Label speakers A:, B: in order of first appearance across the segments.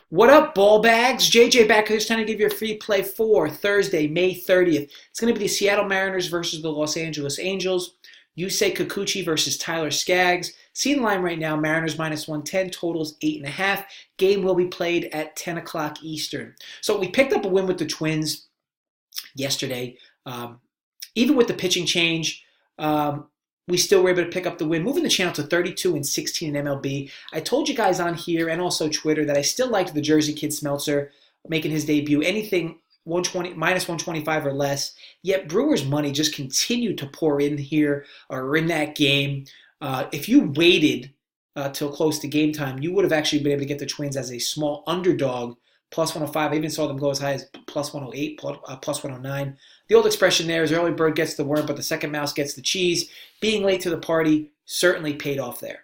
A: What up, ball bags? JJ back here. It's time to give you a free play for Thursday, May 30th. It's going to be the Seattle Mariners versus the Los Angeles Angels. Yusei Kikuchi versus Tyler Skaggs. Seeing line right now, Mariners minus 110, totals 8.5. Game will be played at 10 o'clock Eastern. So we picked up a win with the Twins yesterday. Even with the pitching change, we still were able to pick up the win, moving the channel to 32-16 in MLB. I told you guys on here and also Twitter that I still liked the Jersey Kid Smeltzer making his debut. Anything 120 minus 125 or less. Yet Brewers money just continued to pour in here or in that game. If you waited till close to game time, you would have actually been able to get the Twins as a small underdog, plus 105. I even saw them go as high as plus 108, plus 109. The old expression there is early bird gets the worm, but the second mouse gets the cheese. Being late to the party certainly paid off there.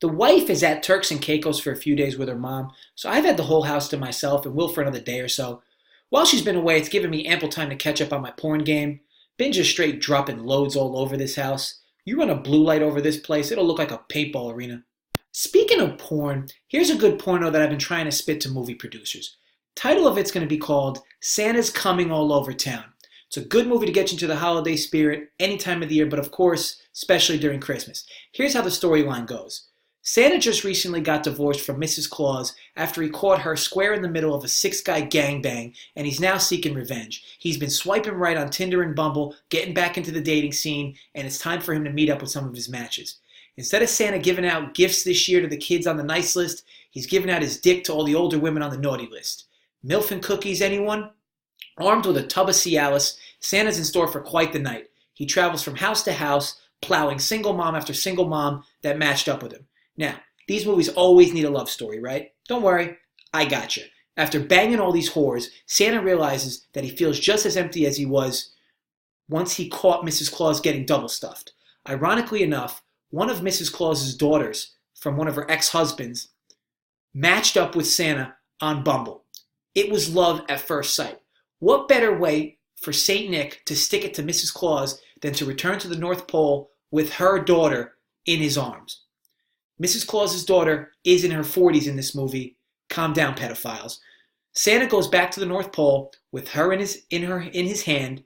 A: The wife is at Turks and Caicos for a few days with her mom, so I've had the whole house to myself and will for another day or so. While she's been away, it's given me ample time to catch up on my porn game. Been just straight dropping loads all over this house. You run a blue light over this place, it'll look like a paintball arena. Speaking of porn, here's a good porno that I've been trying to spit to movie producers. Title of it's going to be called Santa's Coming All Over Town. It's a good movie to get you into the holiday spirit any time of the year, but of course, especially during Christmas. Here's how the storyline goes. Santa just recently got divorced from Mrs. Claus after he caught her square in the middle of a 6-guy gangbang, and he's now seeking revenge. He's been swiping right on Tinder and Bumble, getting back into the dating scene, and it's time for him to meet up with some of his matches. Instead of Santa giving out gifts this year to the kids on the nice list, he's giving out his dick to all the older women on the naughty list. Milf and cookies, anyone? Armed with a tub of Cialis, Santa's in store for quite the night. He travels from house to house, plowing single mom after single mom that matched up with him. Now, these movies always need a love story, right? Don't worry, I got you. After banging all these whores, Santa realizes that he feels just as empty as he was once he caught Mrs. Claus getting double stuffed. Ironically enough, one of Mrs. Claus's daughters from one of her ex-husbands matched up with Santa on Bumble. It was love at first sight. What better way for Saint Nick to stick it to Mrs. Claus than to return to the North Pole with her daughter in his arms? Mrs. Claus's daughter is in her 40s in this movie. Calm down, pedophiles. Santa goes back to the North Pole with her in his hand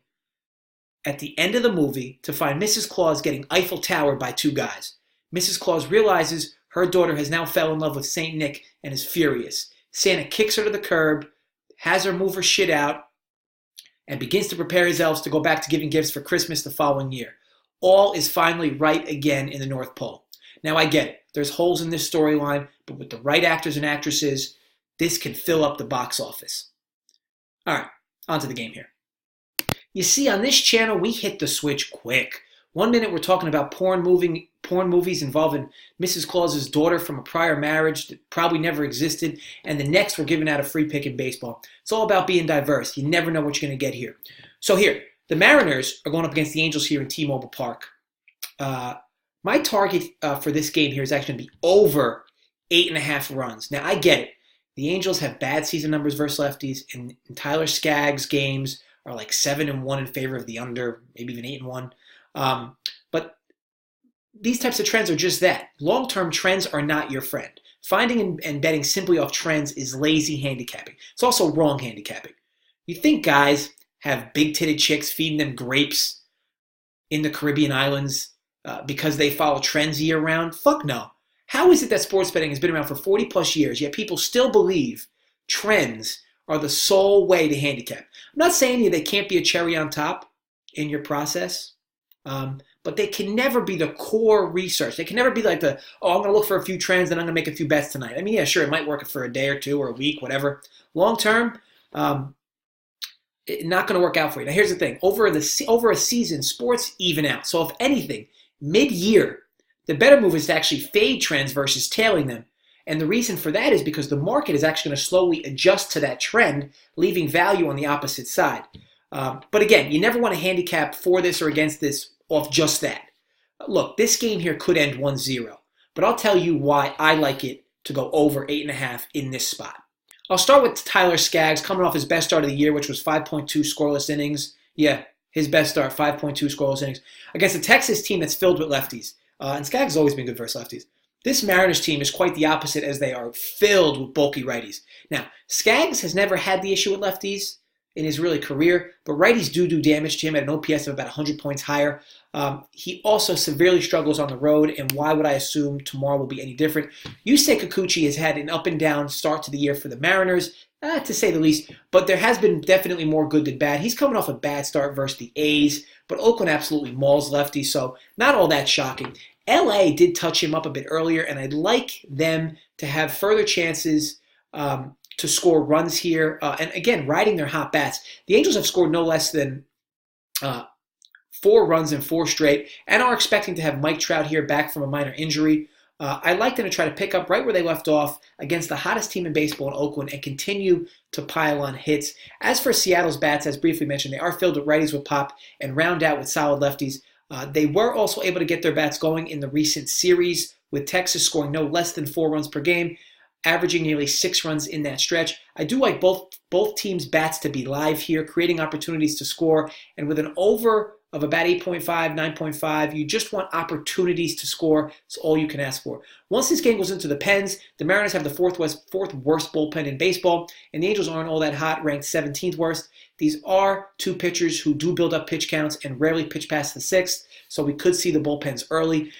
A: at the end of the movie to find Mrs. Claus getting Eiffel Towered by two guys. Mrs. Claus realizes her daughter has now fell in love with Saint Nick and is furious. Santa kicks her to the curb, has her move her shit out, and begins to prepare his elves to go back to giving gifts for Christmas the following year. All is finally right again in the North Pole. Now I get it. There's holes in this storyline, but with the right actors and actresses, this can fill up the box office. All right, on to the game here. You see, on this channel, we hit the switch quick. 1 minute we're talking about porn movies involving Mrs. Claus's daughter from a prior marriage that probably never existed, and the next we're giving out a free pick in baseball. It's all about being diverse. You never know what you're going to get here. So here, the Mariners are going up against the Angels here in T-Mobile Park. My target for this game here is actually going to be over 8.5 runs. Now, I get it. The Angels have bad season numbers versus lefties, and Tyler Skaggs' games are like 7-1 in favor of the under, maybe even 8-1. But these types of trends are just that. Long-term trends are not your friend. Finding and betting simply off trends is lazy handicapping. It's also wrong handicapping. You think guys have big-titted chicks feeding them grapes in the Caribbean islands because they follow trends year-round? Fuck no. How is it that sports betting has been around for 40 plus years, yet people still believe trends are the sole way to handicap? I'm not saying to you they can't be a cherry on top in your process, but they can never be the core research. They can never be like I'm going to look for a few trends and I'm going to make a few bets tonight. I mean, yeah, sure, it might work for a day or two or a week, whatever. Long term, not going to work out for you. Now, here's the thing. Over a season, sports even out. So if anything, mid-year, the better move is to actually fade trends versus tailing them. And the reason for that is because the market is actually going to slowly adjust to that trend, leaving value on the opposite side. But again, you never want to handicap for this or against this off just that. Look, this game here could end 1-0, but I'll tell you why I like it to go over 8.5 in this spot. I'll start with Tyler Skaggs coming off his best start of the year, which was 5.2 scoreless innings. Yeah, his best start, 5.2 scoreless innings, against a Texas team that's filled with lefties. And Skaggs has always been good versus lefties. This Mariners team is quite the opposite, as they are filled with bulky righties. Now, Skaggs has never had the issue with lefties in his really career, but righties do damage to him at an OPS of about 100 points higher. He also severely struggles on the road, and why would I assume tomorrow will be any different? Yusei Kikuchi has had an up and down start to the year for the Mariners, to say the least, but there has been definitely more good than bad. He's coming off a bad start versus the A's, but Oakland absolutely mauls lefties, so not all that shocking. LA did touch him up a bit earlier, and I'd like them to have further chances to score runs here. And again, riding their hot bats. The Angels have scored no less than 4 runs in 4 straight and are expecting to have Mike Trout here back from a minor injury. I like them to try to pick up right where they left off against the hottest team in baseball in Oakland and continue to pile on hits. As for Seattle's bats, as briefly mentioned, they are filled with righties with pop and round out with solid lefties. They were also able to get their bats going in the recent series, with Texas scoring no less than 4 runs per game, averaging nearly 6 runs in that stretch. I do like both teams' bats to be live here, creating opportunities to score, and with an over of about 8.5, 9.5, you just want opportunities to score. It's all you can ask for. Once this game goes into the pens, the Mariners have the fourth worst bullpen in baseball, and the Angels aren't all that hot, ranked 17th worst. These are 2 pitchers who do build up pitch counts and rarely pitch past the 6th, so we could see the bullpens early.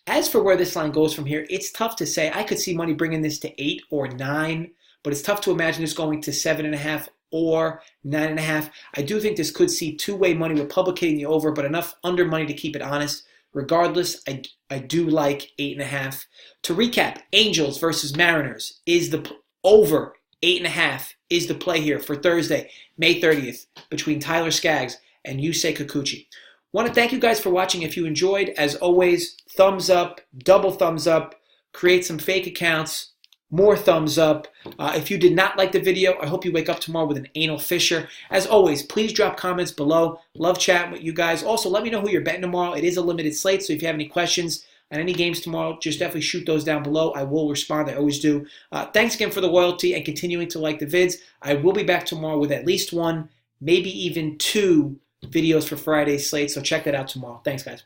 A: As for where this line goes from here, it's tough to say. I could see money bringing this to 8 or 9, but it's tough to imagine this going to 7.5 or 9.5. I do think this could see two-way money with public hitting the over, but enough under money to keep it honest. Regardless, I do like 8.5. To recap, Angels versus Mariners is the over 8.5 is the play here for Thursday, May 30th, between Tyler Skaggs and Yusei Kikuchi. Want to thank you guys for watching. If you enjoyed, as always, thumbs up, double thumbs up, create some fake accounts, more thumbs up. If you did not like the video, I hope you wake up tomorrow with an anal fissure. As always, please drop comments below. Love chatting with you guys. Also, let me know who you're betting tomorrow. It is a limited slate, so if you have any questions on any games tomorrow, just definitely shoot those down below. I will respond. I always do. Thanks again for the loyalty and continuing to like the vids. I will be back tomorrow with at least 1, maybe even 2 videos for Friday's slate, so check that out tomorrow. Thanks, guys.